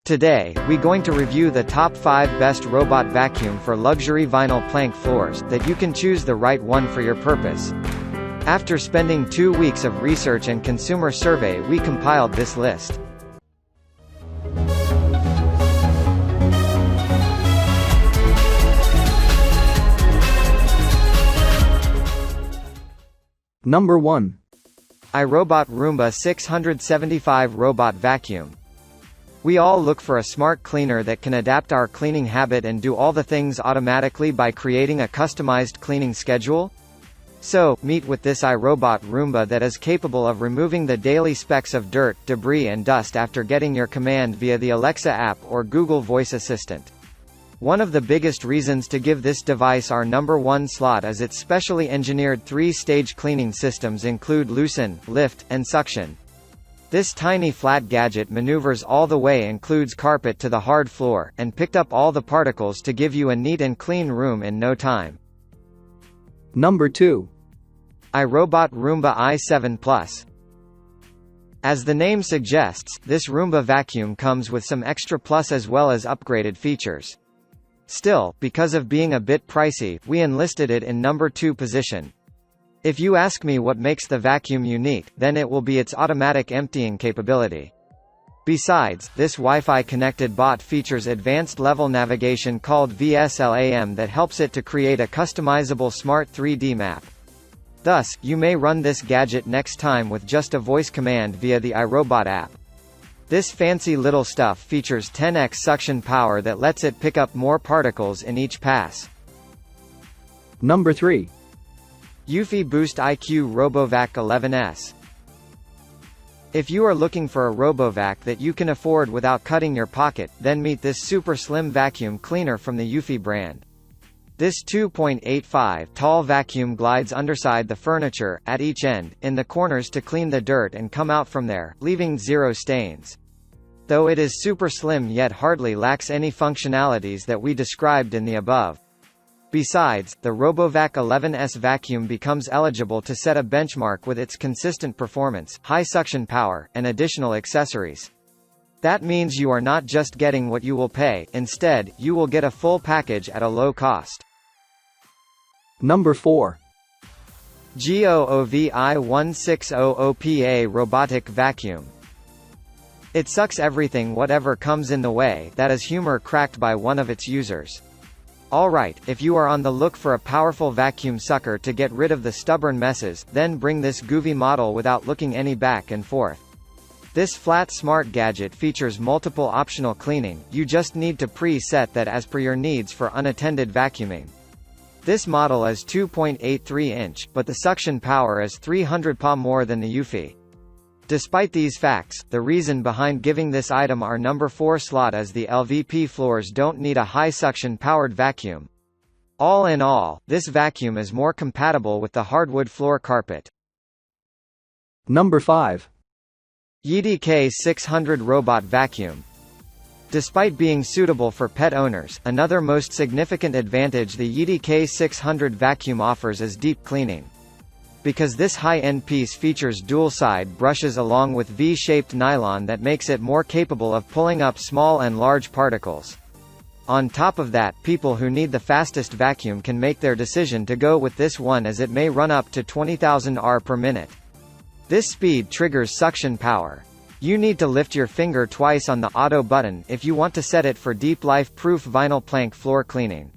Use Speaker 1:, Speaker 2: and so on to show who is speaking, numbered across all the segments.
Speaker 1: Today, we going to review the top 5 best robot vacuum for luxury vinyl plank floors, that you can choose the right one for your purpose. After spending 2 weeks of research and consumer survey, we compiled this list.
Speaker 2: Number 1.
Speaker 1: iRobot Roomba 675 Robot Vacuum. We all look for a smart cleaner that can adapt our cleaning habit and do all the things automatically by creating a customized cleaning schedule. So, meet with this iRobot Roomba that is capable of removing the daily specks of dirt, debris and dust after getting your command via the Alexa app or Google Voice Assistant. One of the biggest reasons to give this device our number 1 slot is its specially engineered 3-stage cleaning systems include loosen, lift, and suction. This tiny flat gadget maneuvers all the way, includes carpet to the hard floor, and picked up all the particles to give you a neat and clean room in no time.
Speaker 2: Number 2.
Speaker 1: iRobot Roomba i7 Plus. As the name suggests, this Roomba vacuum comes with some extra plus as well as upgraded features. Still, because of being a bit pricey, we enlisted it in number 2 position. If you ask me what makes the vacuum unique, then it will be its automatic emptying capability. Besides, this Wi-Fi connected bot features advanced level navigation called VSLAM that helps it to create a customizable smart 3D map. Thus, you may run this gadget next time with just a voice command via the iRobot app. This fancy little stuff features 10x suction power that lets it pick up more particles in each pass.
Speaker 2: Number 3.
Speaker 1: GOOVI Boost IQ RoboVac 11S. If you are looking for a RoboVac that you can afford without cutting your pocket, then meet this super slim vacuum cleaner from the GOOVI brand. This 2.85 tall vacuum glides underside the furniture, at each end, in the corners to clean the dirt and come out from there, leaving 0 stains. Though it is super slim yet hardly lacks any functionalities that we described in the above. Besides, the RoboVac 11S vacuum becomes eligible to set a benchmark with its consistent performance, high suction power, and additional accessories. That means you are not just getting what you will pay, instead, you will get a full package at a low cost.
Speaker 2: Number 4.
Speaker 1: GOOVI 1600PA Robotic Vacuum. It sucks everything whatever comes in the way, that is humor cracked by one of its users. Alright, if you are on the look for a powerful vacuum sucker to get rid of the stubborn messes, then bring this GOOVI model without looking any back and forth. This flat smart gadget features multiple optional cleaning, you just need to pre-set that as per your needs for unattended vacuuming. This model is 2.83 inch, but the suction power is 300 Pa more than the GOOVI. Despite these facts, the reason behind giving this item our number 4 slot is the LVP floors don't need a high suction powered vacuum. All in all, this vacuum is more compatible with the hardwood floor carpet.
Speaker 2: Number 5.
Speaker 1: YEEDY K600 Robot Vacuum. Despite being suitable for pet owners, another most significant advantage the YEEDY K600 vacuum offers is deep cleaning. Because this high-end piece features dual-side brushes along with V-shaped nylon that makes it more capable of pulling up small and large particles. On top of that, people who need the fastest vacuum can make their decision to go with this one as it may run up to 20,000 R per minute. This speed triggers suction power. You need to lift your finger twice on the auto button if you want to set it for deep life-proof vinyl plank floor cleaning.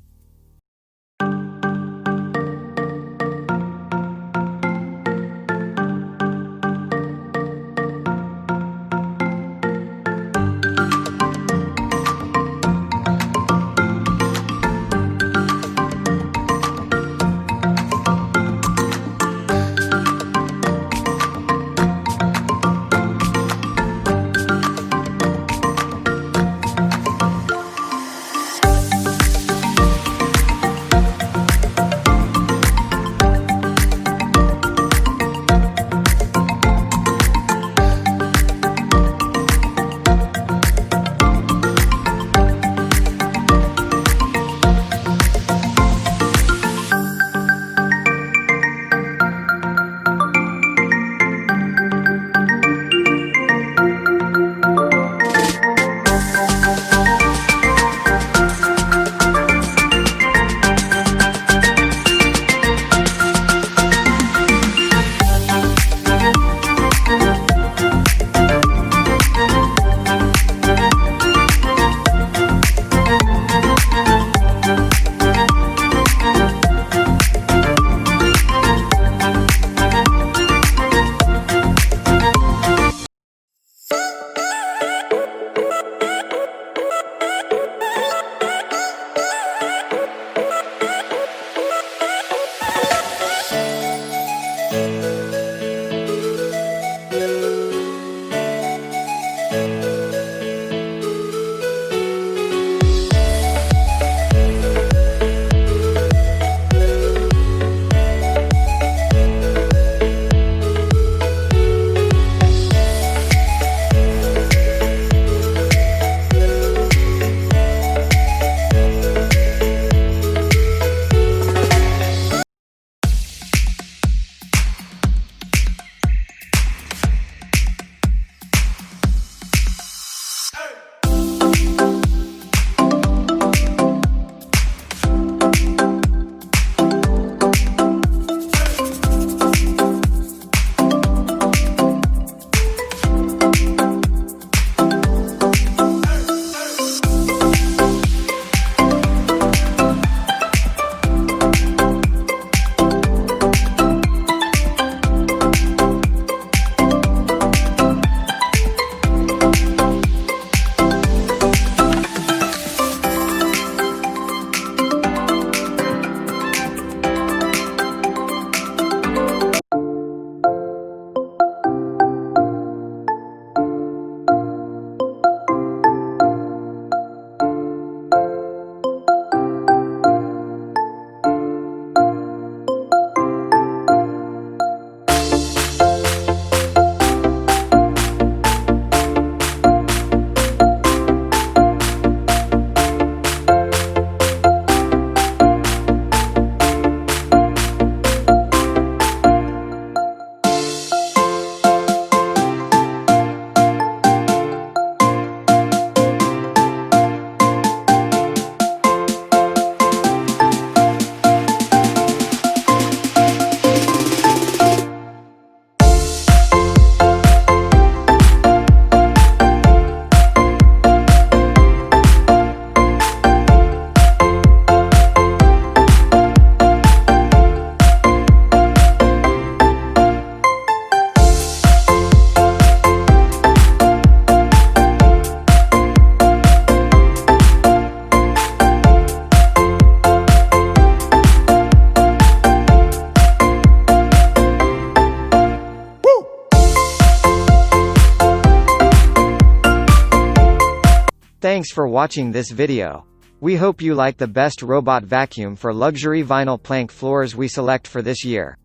Speaker 1: Thanks for watching this video. We hope you like the best robot vacuum for luxury vinyl plank floors we select for this year.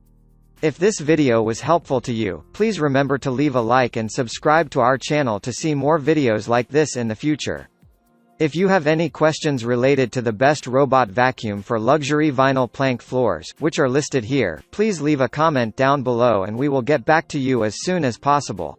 Speaker 1: If this video was helpful to you, please remember to leave a like and subscribe to our channel to see more videos like this in the future. If you have any questions related to the best robot vacuum for luxury vinyl plank floors, which are listed here, please leave a comment down below and we will get back to you as soon as possible.